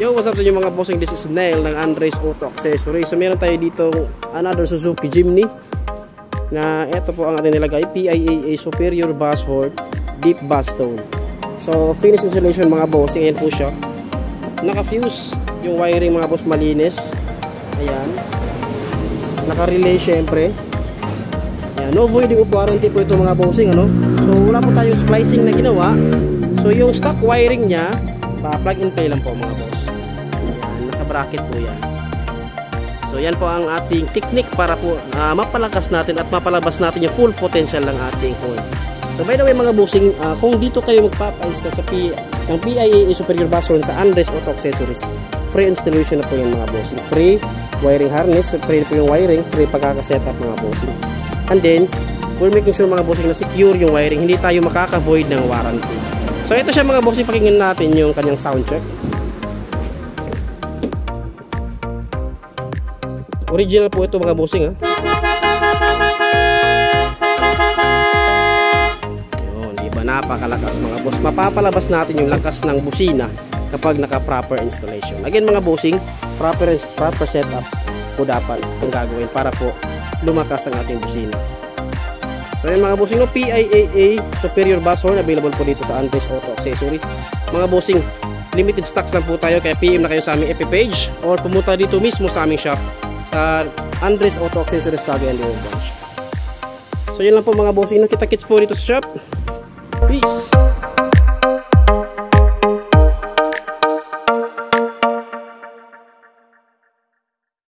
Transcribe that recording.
Yo, what's up sa inyo mga bossing? This is Neil ng Andres Auto Accessories. So meron tayo dito another Suzuki Jimny na ito po ang ating nilagay, PIAA Superior Bass Horn Deep Bass Tone. So finish installation mga bossing, ayan po siya. Naka-fuse yung wiring mga boss, malinis. Ayan. Naka-relay syempre. Ayan, no voiding of warranty po ito mga bossing, ano? So wala po tayong splicing na ginawa. So yung stock wiring niya, plug and play lang po mga boss. Bracket po yan. So yan po ang ating technique para po mapalakas natin at mapalabas natin yung full potential ng ating horn. So by the way mga bossing, kung dito kayo magpapa-install sa PIAA Superior Bass Horn sa Andres Auto Accessories, free installation na po yan mga bossing. Free wiring harness, free po yung wiring, free pagkakasetup mga bossing. And then, we're making sure mga bossing na secure yung wiring, hindi tayo makaka-void ng warranty. So ito siya mga bossing, pakinggan natin yung kanyang sound check. Original po ito mga bossing, ha. Yun, diba, napakalakas mga boss. Mapapalabas natin yung lakas ng busina kapag naka-proper installation. Again mga bossing, proper setup po dapat ang gagawin para po lumakas ang ating busina. So yun mga bossing, no, PIAA Superior Bass Horn available po dito sa Andres Auto Accessories. Mga bossing, limited stocks lang po tayo, kaya PM na kayo sa aming FB page or pumunta dito mismo sa aming shop sa Andres Auto Accessories, Cagayan de Oro. So yun lang po mga bossing, nakita-kits po dito sa shop. Peace!